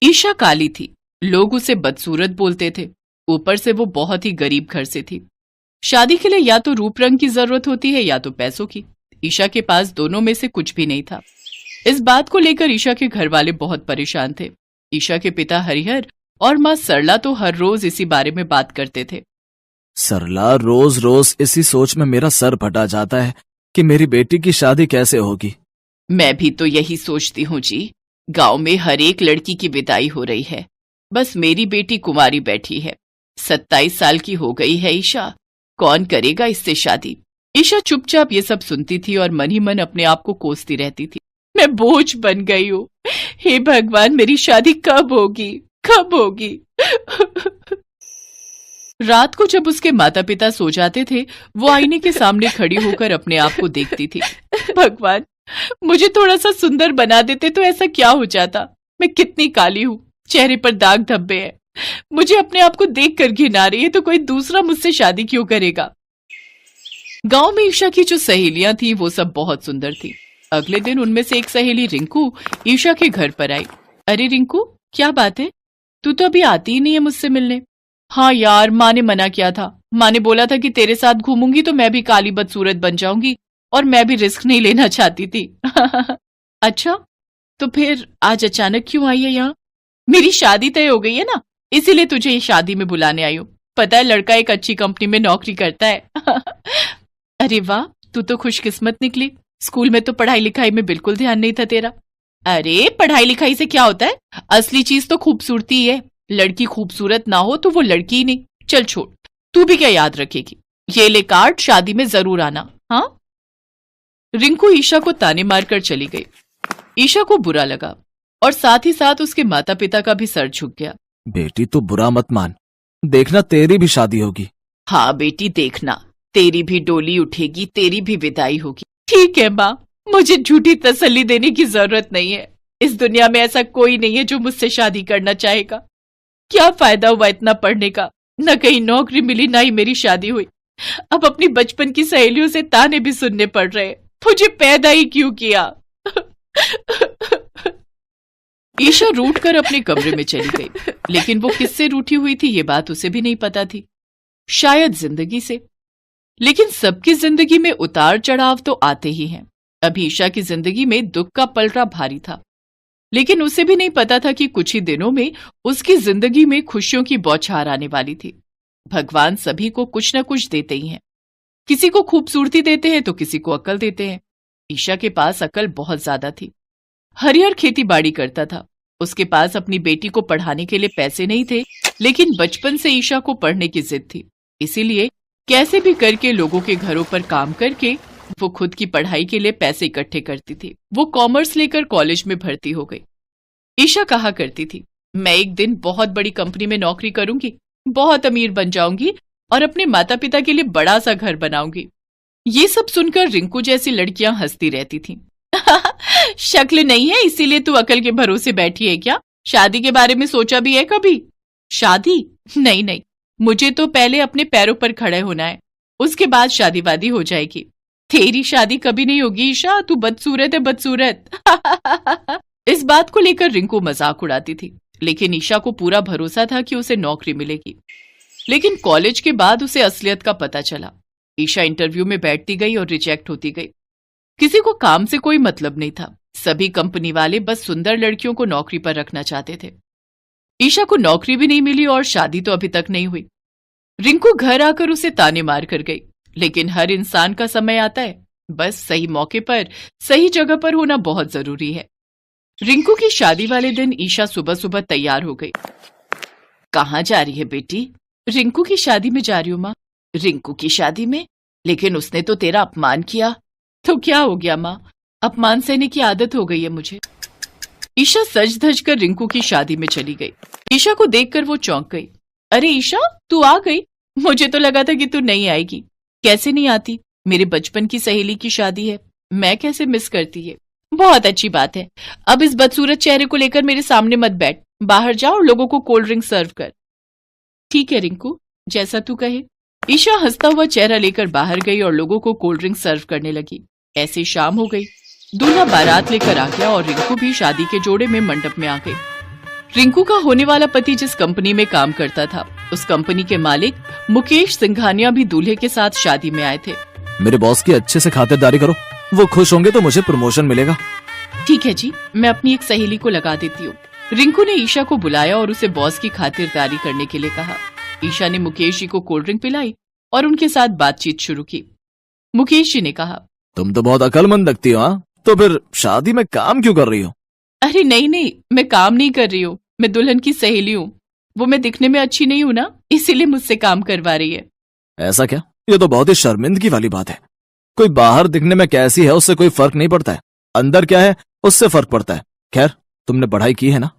ईशा काली थी, लोग उसे बदसूरत बोलते थे। ऊपर से वो बहुत ही गरीब घर से थी। शादी के लिए या तो रूप रंग की जरूरत होती है या तो पैसों की। ईशा के पास दोनों में से कुछ भी नहीं था। इस बात को लेकर ईशा के घर वाले बहुत परेशान थे। ईशा के पिता हरिहर और माँ सरला तो हर रोज इसी बारे में बात करते थे। सरला, रोज रोज इसी सोच में मेरा सर फटा जाता है कि मेरी बेटी की शादी कैसे होगी। मैं भी तो यही सोचती हूँ जी। गांव में हर एक लड़की की विदाई हो रही है, बस मेरी बेटी कुंवारी बैठी है। 27 साल की हो गई है ईशा, कौन करेगा इससे शादी। ईशा चुपचाप ये सब सुनती थी और मन ही मन अपने आप को कोसती रहती थी। मैं बोझ बन गई हूँ, हे भगवान मेरी शादी कब होगी, कब होगी। रात को जब उसके माता पिता सो जाते थे, वो आईने के सामने खड़ी होकर अपने आप को देखती थी। भगवान मुझे थोड़ा सा सुंदर बना देते तो ऐसा क्या हो जाता। मैं कितनी काली हूँ, चेहरे पर दाग धब्बे हैं। मुझे अपने आप को देख कर घिन आ रही है, तो कोई दूसरा मुझसे शादी क्यों करेगा। गांव में ईशा की जो सहेलियां थी वो सब बहुत सुंदर थी। अगले दिन उनमें से एक सहेली रिंकू ईशा के घर पर आई। अरे रिंकू, क्या बात है, तू तो अभी आती ही नहीं है मुझसे मिलने। हाँ यार, माँ ने मना किया था। माँ ने बोला था कि तेरे साथ घूमूंगी तो मैं भी काली बदसूरत बन जाऊंगी, और मैं भी रिस्क नहीं लेना चाहती थी। अच्छा, तो फिर आज अचानक क्यों आई है यहाँ? मेरी शादी तय हो गई है ना, इसीलिए तुझे ये शादी में बुलाने आई हूँ। पता है लड़का एक अच्छी कंपनी में नौकरी करता है। अरे वाह, तू तो खुशकिस्मत निकली। स्कूल में तो पढ़ाई लिखाई में बिल्कुल ध्यान नहीं था तेरा। अरे पढ़ाई लिखाई से क्या होता है, असली चीज तो खूबसूरती है। लड़की खूबसूरत ना हो तो वो लड़की ही नहीं। चल छोड़, तू भी क्या याद रखेगी। ये ले कार्ड, शादी में जरूर आना। हाँ। रिंकू ईशा को ताने मारकर चली गई। ईशा को बुरा लगा और साथ ही साथ उसके माता पिता का भी सर झुक गया। बेटी तो बुरा मत मान, देखना तेरी भी शादी होगी। हाँ बेटी, देखना तेरी भी डोली उठेगी, तेरी भी विदाई होगी। ठीक है माँ, मुझे झूठी तसल्ली देने की जरूरत नहीं है। इस दुनिया में ऐसा कोई नहीं है जो मुझसे शादी करना चाहेगा। क्या फायदा हुआ इतना पढ़ने का, न कहीं नौकरी मिली, ना ही मेरी शादी हुई। अब अपनी बचपन की सहेलियों से ताने भी सुनने पड़ रहे हैं। मुझे पैदा ही क्यों किया। ईशा रूठ कर अपने कमरे में चली गई, लेकिन वो किससे रूठी हुई थी ये बात उसे भी नहीं पता थी। शायद जिंदगी से। लेकिन सबकी जिंदगी में उतार चढ़ाव तो आते ही हैं। अभी ईशा की जिंदगी में दुख का पलड़ा भारी था, लेकिन उसे भी नहीं पता था कि कुछ ही दिनों में उसकी जिंदगी में खुशियों की बौछार आने वाली थी। भगवान सभी को कुछ न कुछ देते ही हैं। किसी को खूबसूरती देते हैं तो किसी को अकल देते हैं। ईशा के पास अकल बहुत ज्यादा थी। हरिहर खेती बाड़ी करता था। उसके पास अपनी बेटी को पढ़ाने के लिए पैसे नहीं थे, लेकिन बचपन से ईशा को पढ़ने की जिद थी। इसीलिए कैसे भी करके लोगों के घरों पर काम करके वो खुद की पढ़ाई के लिए पैसे इकट्ठे करती थी। वो कॉमर्स लेकर कॉलेज में भर्ती हो गई। ईशा कहा करती थी, मैं एक दिन बहुत बड़ी कंपनी में नौकरी करूंगी, बहुत अमीर बन जाऊंगी और अपने माता पिता के लिए बड़ा सा घर बनाऊंगी। ये सब सुनकर रिंकू जैसी लड़कियां हंसती रहती थीं। शक्ल नहीं है इसीलिए तू अकल के भरोसे बैठी है क्या? शादी के बारे में सोचा भी है कभी? शादी? नहीं नहीं, मुझे तो पहले अपने पैरों पर खड़े होना है, उसके बाद शादी वादी हो जाएगी। तेरी शादी कभी नहीं होगी ईशा, तू बदसूरत है बदसूरत। इस बात को लेकर रिंकू मजाक उड़ाती थी, लेकिन ईशा को पूरा भरोसा था कि उसे नौकरी मिलेगी। लेकिन कॉलेज के बाद उसे असलियत का पता चला। ईशा इंटरव्यू में बैठती गई और रिजेक्ट होती गई। किसी को काम से कोई मतलब नहीं था। सभी कंपनी वाले बस सुंदर लड़कियों को नौकरी पर रखना चाहते थे। ईशा को नौकरी भी नहीं मिली और शादी तो अभी तक नहीं हुई। रिंकू घर आकर उसे ताने मार कर गई, लेकिन हर इंसान का समय आता है, बस सही मौके पर सही जगह पर होना बहुत जरूरी है। रिंकू की शादी वाले दिन ईशा सुबह सुबह तैयार हो गई। कहाँ जा रही है बेटी? रिंकू की शादी में जा रही हूँ माँ। रिंकू की शादी में? लेकिन उसने तो तेरा अपमान किया। तो क्या हो गया माँ, अपमान सहने की आदत हो गई है मुझे। ईशा सज धज कर रिंकू की शादी में चली गई। ईशा को देखकर वो चौंक गई। अरे ईशा, तू आ गई? मुझे तो लगा था कि तू नहीं आएगी। कैसे नहीं आती? मेरे बचपन की सहेली की शादी है, मैं कैसे मिस करती है। बहुत अच्छी बात है। अब इस बदसूरत चेहरे को लेकर मेरे सामने मत बैठ, बाहर जाओ और लोगों को कोल्ड ड्रिंक सर्व कर। ठीक है रिंकू, जैसा तू कहे। ईशा हंसता हुआ चेहरा लेकर बाहर गई और लोगों को कोल्ड ड्रिंक सर्व करने लगी। ऐसे शाम हो गई। दूल्हा बारात लेकर आ गया और रिंकू भी शादी के जोड़े में मंडप में आ गई। रिंकू का होने वाला पति जिस कंपनी में काम करता था, उस कंपनी के मालिक मुकेश सिंघानिया भी दूल्हे के साथ शादी में आए थे। मेरे बॉस की अच्छे से खातिरदारी करो, वो खुश होंगे तो मुझे प्रमोशन मिलेगा। ठीक है जी, मैं अपनी एक सहेली को लगा देती हूँ। रिंकू ने ईशा को बुलाया और उसे बॉस की खातिरदारी करने के लिए कहा। ईशा ने मुकेश जी को कोल्ड ड्रिंक पिलाई और उनके साथ बातचीत शुरू की। मुकेश जी ने कहा, तुम तो बहुत अकलमंद लगती हो, हाँ? तो फिर शादी में काम क्यों कर रही हो? अरे नहीं, मैं काम नहीं कर रही हूँ, मैं दुल्हन की सहेली हूँ। वो मैं दिखने में अच्छी नहीं हूँ ना, इसीलिए मुझसे काम करवा रही है। ऐसा क्या? ये तो बहुत ही शर्मिंदगी वाली बात है। कोई बाहर दिखने में कैसी है उससे कोई फर्क नहीं पड़ता है, अंदर क्या है उससे फर्क पड़ता है। खैर, तुमने पढ़ाई की है ना?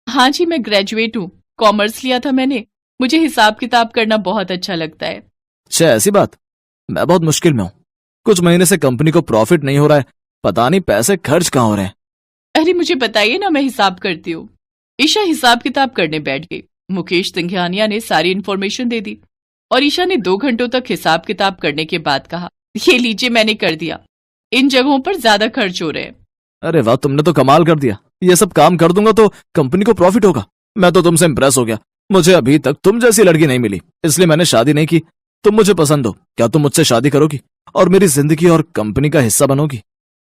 हाँ जी, मैं ग्रेजुएट हूँ, कॉमर्स लिया था मैंने। मुझे हिसाब किताब करना बहुत अच्छा लगता है। अच्छा, ऐसी बात। मैं बहुत मुश्किल में हूँ, कुछ महीने से कंपनी को प्रॉफिट नहीं हो रहा है, पता नहीं पैसे खर्च कहाँ हो रहे हैं। अरे मुझे बताइए ना, मैं हिसाब करती हूँ। ईशा हिसाब किताब करने बैठ गई। मुकेश सिंघानिया ने सारी इन्फॉर्मेशन दे दी और ईशा ने 2 घंटों तक हिसाब किताब करने के बाद कहा, ये लीजिए मैंने कर दिया, इन जगहों पर ज्यादा खर्च हो रहे हैं। अरे वाह, तुमने तो कमाल कर दिया। ये सब काम कर दूंगा तो कंपनी को प्रॉफिट होगा। मैं तो तुमसे इम्प्रेस हो गया। मुझे अभी तक तुम जैसी लड़की नहीं मिली, इसलिए मैंने शादी नहीं की। तुम मुझे पसंद हो, क्या तुम मुझसे शादी करोगी और मेरी जिंदगी और कंपनी का हिस्सा बनोगी?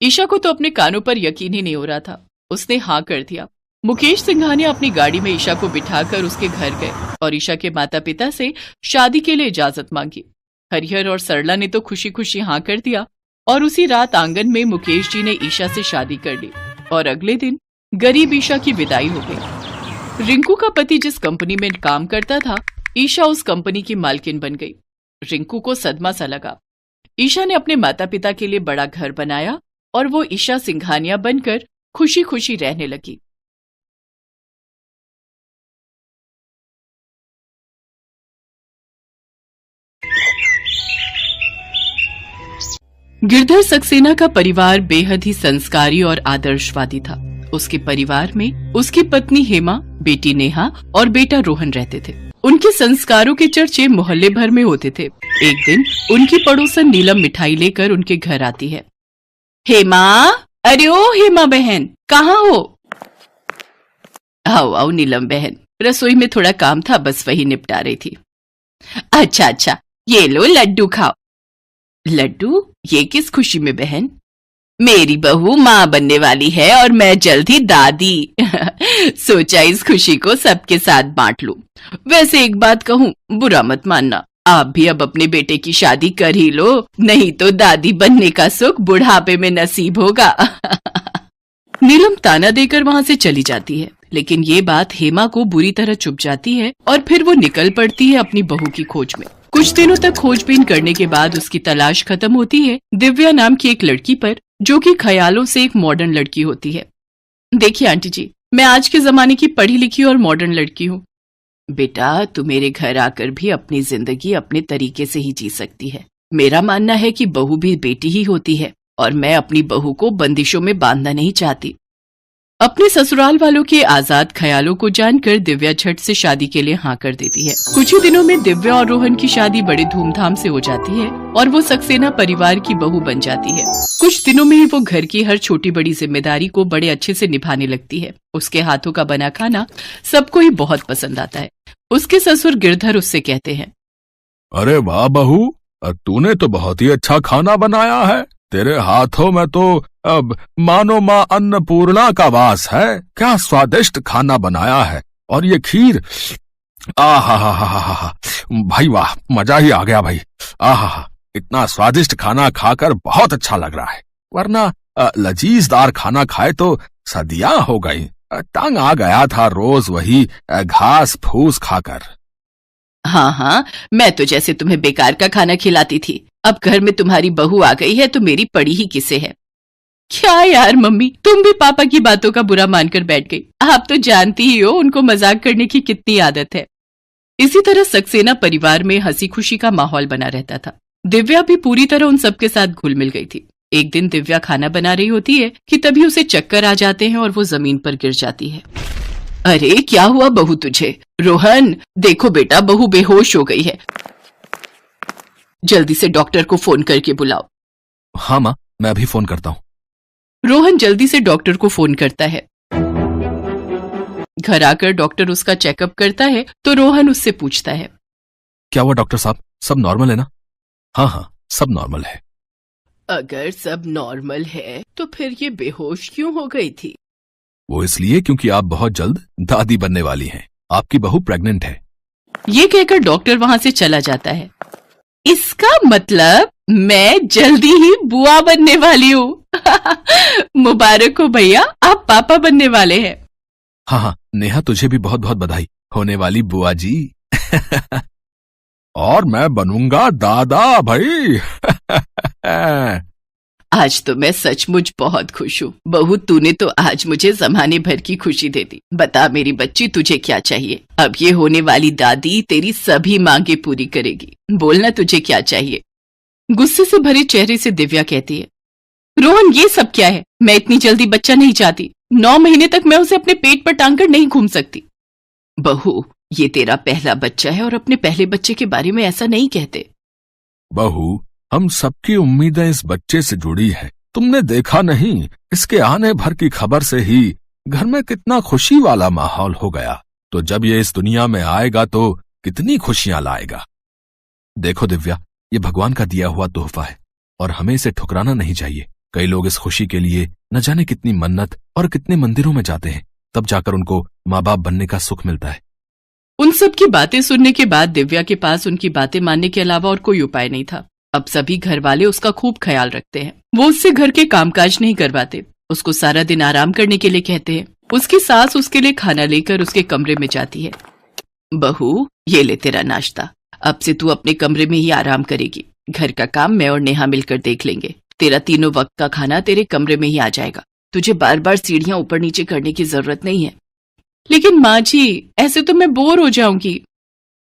ईशा को तो अपने कानों पर यकीन ही नहीं हो रहा था। उसने हाँ कर दिया। मुकेश सिंघानिया अपनी गाड़ी में ईशा को बिठाकर उसके घर गए और ईशा के माता पिता से शादी के लिए इजाजत मांगी। हरिहर और सरला ने तो खुशी खुशी हाँ कर दिया और उसी रात आंगन में मुकेश जी ने ईशा से शादी कर ली और अगले दिन गरीब ईशा की विदाई हो गई। रिंकू का पति जिस कंपनी में काम करता था, ईशा उस कंपनी की मालकिन बन गई। रिंकू को सदमा सा लगा। ईशा ने अपने माता पिता के लिए बड़ा घर बनाया और वो ईशा सिंघानिया बनकर खुशी खुशी रहने लगी। गिरधर सक्सेना का परिवार बेहद ही संस्कारी और आदर्शवादी था। उसके परिवार में उसकी पत्नी हेमा, बेटी नेहा और बेटा रोहन रहते थे। उनके संस्कारों के चर्चे मोहल्ले भर में होते थे। एक दिन उनकी पड़ोसन नीलम मिठाई लेकर उनके घर आती है। हेमा, अरे ओ हेमा बहन, कहाँ हो? आओ आओ नीलम बहन, रसोई में थोड़ा काम था, बस वही निपटा रही थी। अच्छा, ये लो लड्डू खाओ। लड्डू? ये किस खुशी में बहन? मेरी बहू माँ बनने वाली है और मैं जल्द ही दादी। सोचा इस खुशी को सबके साथ बांट लूं। वैसे एक बात कहूँ, बुरा मत मानना, आप भी अब अपने बेटे की शादी कर ही लो, नहीं तो दादी बनने का सुख बुढ़ापे में नसीब होगा। नीलम ताना देकर वहाँ से चली जाती है, लेकिन ये बात हेमा को बुरी तरह चुभ जाती है और फिर वो निकल पड़ती है अपनी बहू की खोज में। कुछ दिनों तक खोजबीन करने के बाद उसकी तलाश खत्म होती है दिव्या नाम की एक लड़की पर, जो कि ख्यालों से एक मॉडर्न लड़की होती है। देखिए आंटी जी, मैं आज के जमाने की पढ़ी लिखी और मॉडर्न लड़की हूँ। बेटा, तू मेरे घर आकर भी अपनी जिंदगी अपने तरीके से ही जी सकती है। मेरा मानना है कि बहू भी बेटी ही होती है और मैं अपनी बहू को बंदिशों में बांधना नहीं चाहती। अपने ससुराल वालों के आजाद ख्यालों को जानकर दिव्या झट से शादी के लिए हाँ कर देती है। कुछ ही दिनों में दिव्या और रोहन की शादी बड़े धूमधाम से हो जाती है और वो सक्सेना परिवार की बहू बन जाती है। कुछ दिनों में ही वो घर की हर छोटी बड़ी जिम्मेदारी को बड़े अच्छे से निभाने लगती है। उसके हाथों का बना खाना सबको ही बहुत पसंद आता है। उसके ससुर गिरधर उससे कहते हैं, अरे वाह बहू, तूने तो बहुत ही अच्छा खाना बनाया है। तेरे हाथों में तो अब मानो माँ अन्नपूर्णा का वास है। क्या स्वादिष्ट खाना बनाया है। और ये खीर, आहा, भाई वाह, मजा ही आ गया भाई। आहा, इतना स्वादिष्ट खाना खाकर बहुत अच्छा लग रहा है, वरना लजीजदार खाना खाए तो सदियां हो गई। तंग आ गया था रोज वही घास फूस खाकर। हाँ, मैं तो जैसे तुम्हें बेकार का खाना खिलाती थी, अब घर में तुम्हारी बहू आ गई है तो मेरी पड़ी ही किसे है। क्या यार मम्मी, तुम भी पापा की बातों का बुरा मानकर बैठ गई। आप तो जानती ही हो उनको मजाक करने की कितनी आदत है। इसी तरह सक्सेना परिवार में हंसी खुशी का माहौल बना रहता था। दिव्या भी पूरी तरह उन सबके साथ घुल मिल गई थी। एक दिन दिव्या खाना बना रही होती है कि तभी उसे चक्कर आ जाते हैं और वो जमीन पर गिर जाती है। अरे क्या हुआ बहू तुझे? रोहन, देखो बेटा, बहू बेहोश हो गई है, जल्दी से डॉक्टर को फोन करके बुलाओ। हाँ माँ, मैं अभी फोन करता हूँ। रोहन जल्दी से डॉक्टर को फोन करता है। घर आकर डॉक्टर उसका चेकअप करता है तो रोहन उससे पूछता है, क्या हुआ डॉक्टर साहब, सब नॉर्मल है ना? हाँ हाँ, सब नॉर्मल है। अगर सब नॉर्मल है तो फिर ये बेहोश क्यों हो गई थी? वो इसलिए क्योंकि आप बहुत जल्द दादी बनने वाली हैं। आपकी बहू प्रेग्नेंट है। ये कहकर डॉक्टर वहां से चला जाता है। इसका मतलब मैं जल्दी ही बुआ बनने वाली हूँ। मुबारक हो भैया, आप पापा बनने वाले हैं। हाँ हाँ नेहा, तुझे भी बहुत बहुत बधाई होने वाली बुआ जी। और मैं बनूंगा दादा भाई। आज तो मैं सचमुच बहुत खुश हूँ। बहू, तूने तो आज मुझे जमाने भर की खुशी दे दी। बता मेरी बच्ची, तुझे क्या चाहिए? अब ये होने वाली दादी तेरी सभी मांगे पूरी करेगी। बोलना तुझे क्या चाहिए? गुस्से से भरे चेहरे से दिव्या कहती है, रोहन ये सब क्या है? मैं इतनी जल्दी बच्चा नहीं चाहती। 9 महीने तक मैं उसे अपने पेट पर टांग कर नहीं घूम सकती। बहू, ये तेरा पहला बच्चा है और अपने पहले बच्चे के बारे में ऐसा नहीं कहते। बहू, हम सबकी उम्मीदें इस बच्चे से जुड़ी है। तुमने देखा नहीं, इसके आने भर की खबर से ही घर में कितना खुशी वाला माहौल हो गया। तो जब ये इस दुनिया में आएगा तो कितनी खुशियां लाएगा। देखो दिव्या, ये भगवान का दिया हुआ तोहफा है और हमें इसे ठुकराना नहीं चाहिए। कई लोग इस खुशी के लिए न जाने कितनी मन्नत और कितने मंदिरों में जाते हैं, तब जाकर उनको माँ बाप बनने का सुख मिलता है। उन सब की बातें सुनने के बाद दिव्या के पास उनकी बातें मानने के अलावा और कोई उपाय नहीं था। अब सभी घर वाले उसका खूब ख्याल रखते हैं। वो उससे घर के कामकाज नहीं करवाते, उसको सारा दिन आराम करने के लिए कहते हैं। उसकी सास उसके लिए खाना लेकर उसके कमरे में जाती है। बहू, ये ले तेरा नाश्ता। अब से तू अपने कमरे में ही आराम करेगी। घर का काम मैं और नेहा मिलकर देख लेंगे। तेरा तीनों वक्त का खाना तेरे कमरे में ही आ जाएगा। तुझे बार बार सीढ़ियां ऊपर नीचे करने की जरूरत नहीं है। लेकिन माँ जी, ऐसे तो मैं बोर हो जाऊंगी।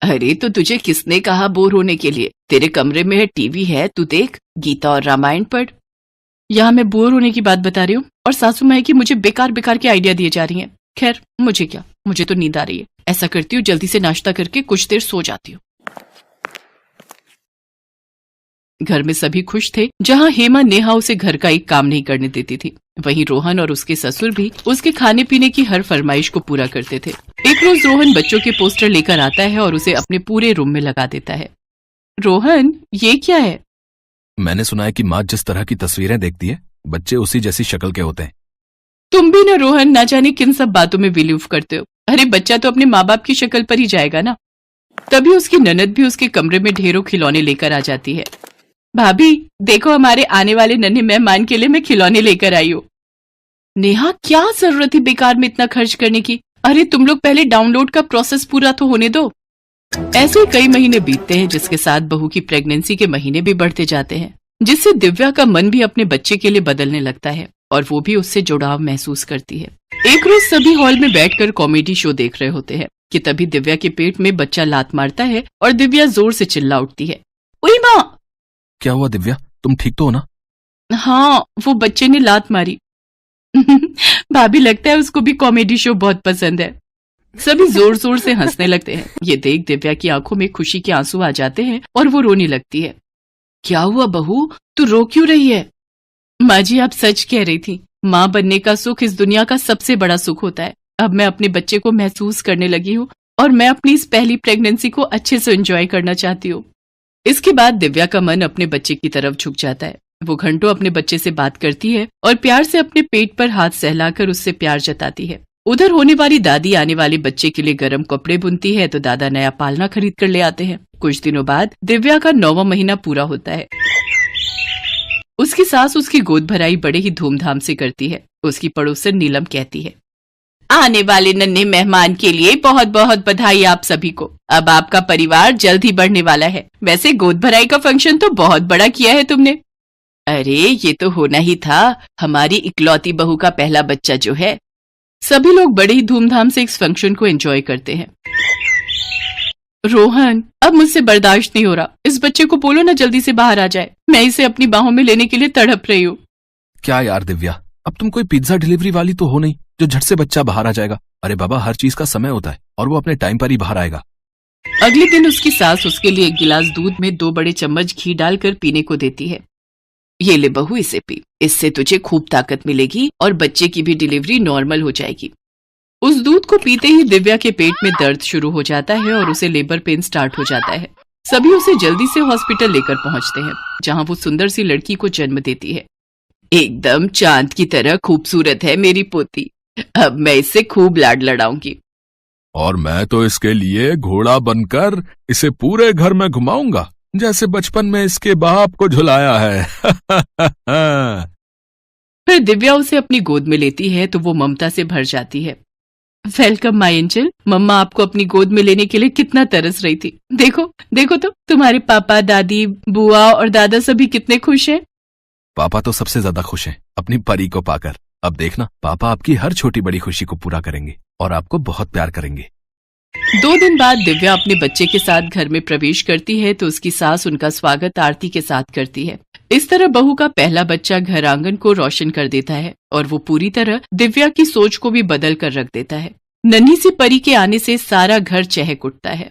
अरे तो तुझे किसने कहा बोर होने के लिए? तेरे कमरे में टीवी है, तू देख, गीता और रामायण पढ़। यहाँ मैं बोर होने की बात बता रही हूँ और सासू माँ की मुझे बेकार बेकार के आइडिया दिए जा रही हैं। खैर, मुझे क्या, मुझे तो नींद आ रही है। ऐसा करती हूँ, जल्दी से नाश्ता करके कुछ देर सो जाती हूँ। घर में सभी खुश थे। जहाँ हेमा नेहा उसे घर का एक काम नहीं करने देती थी, वहीं रोहन और उसके ससुर भी उसके खाने पीने की हर फरमाइश को पूरा करते थे। एक रोज रोहन बच्चों के पोस्टर लेकर आता है और उसे अपने पूरे रूम में लगा देता है। रोहन, ये क्या है? मैंने सुना है कि माँ जिस तरह की तस्वीरें देखती है, बच्चे उसी जैसी शक्ल के होते हैं। तुम भी ना रोहन, ना जाने किन सब बातों में बिलीव करते हो। अरे बच्चा तो अपने माँ बाप की शक्ल पर ही जाएगा ना। तभी उसकी ननद भी उसके कमरे में ढेरों खिलौने लेकर आ जाती है। भाभी देखो, हमारे आने वाले नन्हे मेहमान के लिए मैं खिलौने लेकर आई हूँ। नेहा, क्या जरूरत थी बेकार में इतना खर्च करने की? अरे तुम लोग पहले डाउनलोड का प्रोसेस पूरा तो होने दो। ऐसे ही कई महीने बीतते हैं, जिसके साथ बहू की प्रेगनेंसी के महीने भी बढ़ते जाते हैं, जिससे दिव्या का मन भी अपने बच्चे के लिए बदलने लगता है और वो भी उससे जुड़ाव महसूस करती है। एक रोज सभी हॉल में बैठकर कॉमेडी शो देख रहे होते हैं कि तभी दिव्या के पेट में बच्चा लात मारता है और दिव्या जोर से चिल्ला उठती है, उई माँ! क्या हुआ दिव्या, तुम ठीक तो हो ना? हाँ, वो बच्चे ने लात मारी। भाभी, लगता है उसको भी कॉमेडी शो बहुत पसंद है। सभी जोर जोर से हंसने लगते हैं। ये देख दिव्या की आंखों में खुशी के आंसू आ जाते हैं और वो रोने लगती है। क्या हुआ बहू, तू रो क्यों रही है? माँ जी, आप सच कह रही थी। माँ बनने का सुख इस दुनिया का सबसे बड़ा सुख होता है। अब मैं अपने बच्चे को महसूस करने लगी हूँ और मैं अपनी इस पहली प्रेगनेंसी को अच्छे से एंजॉय करना चाहती हूँ। इसके बाद दिव्या का मन अपने बच्चे की तरफ झुक जाता है। वो घंटों अपने बच्चे से बात करती है और प्यार से अपने पेट पर हाथ सहलाकर उससे प्यार जताती है। उधर होने वाली दादी आने वाले बच्चे के लिए गर्म कपड़े बुनती है तो दादा नया पालना खरीद कर ले आते हैं। कुछ दिनों बाद दिव्या का 9वां महीना पूरा होता है। उसकी सास उसकी गोद भराई बड़े ही धूमधाम से करती है। उसकी पड़ोसन नीलम कहती है, आने वाले नन्हे मेहमान के लिए बहुत बहुत बधाई आप सभी को। अब आपका परिवार जल्द ही बढ़ने वाला है। वैसे गोद भराई का फंक्शन तो बहुत बड़ा किया है तुमने। अरे ये तो होना ही था, हमारी इकलौती बहू का पहला बच्चा जो है। सभी लोग बड़े ही धूमधाम से इस फंक्शन को एंजॉय करते हैं। रोहन, अब मुझसे बर्दाश्त नहीं हो रहा। इस बच्चे को बोलो ना जल्दी से बाहर आ जाए। मैं इसे अपनी बाहों में लेने के लिए तड़प रही हूँ। क्या यार दिव्या, अब तुम कोई पिज्जा डिलीवरी वाली तो हो नहीं जो झट से बच्चा बाहर आ जाएगा। अरे बाबा, हर चीज का समय होता है और वो अपने टाइम पर ही बाहर आएगा। अगले दिन उसकी सास उसके लिए 1 गिलास दूध में 2 बड़े चम्मच घी डालकर पीने को देती है। ये ले बहू, इसे पी। इससे तुझे खूब ताकत मिलेगी और बच्चे की भी डिलीवरी नॉर्मल हो जाएगी। उस दूध को पीते ही दिव्या के पेट में दर्द शुरू हो जाता है और उसे लेबर पेन स्टार्ट हो जाता है। सभी उसे जल्दी से हॉस्पिटल लेकर पहुंचते हैं, जहां वो सुंदर सी लड़की को जन्म देती है। एकदम चांद की तरह खूबसूरत है मेरी पोती, अब मैं इससे खूब लाड लड़ाऊंगी। और मैं तो इसके लिए घोड़ा बनकर इसे पूरे घर में घुमाऊंगा, जैसे बचपन में इसके बाप को झुलाया है। फिर दिव्या उसे अपनी गोद में लेती है तो वो ममता से भर जाती है। वेलकम माय एंजल, मम्मा आपको अपनी गोद में लेने के लिए कितना तरस रही थी। देखो देखो तो तुम्हारे पापा, दादी, बुआ और दादा सभी कितने खुश हैं। पापा तो सबसे ज्यादा खुश हैं अपनी परी को पाकर। अब देखना, पापा आपकी हर छोटी बड़ी खुशी को पूरा करेंगे और आपको बहुत प्यार करेंगे। 2 दिन बाद दिव्या अपने बच्चे के साथ घर में प्रवेश करती है तो उसकी सास उनका स्वागत आरती के साथ करती है। इस तरह बहू का पहला बच्चा घर आंगन को रोशन कर देता है और वो पूरी तरह दिव्या की सोच को भी बदल कर रख देता है। नन्ही सी परी के आने से सारा घर चहक उठता है।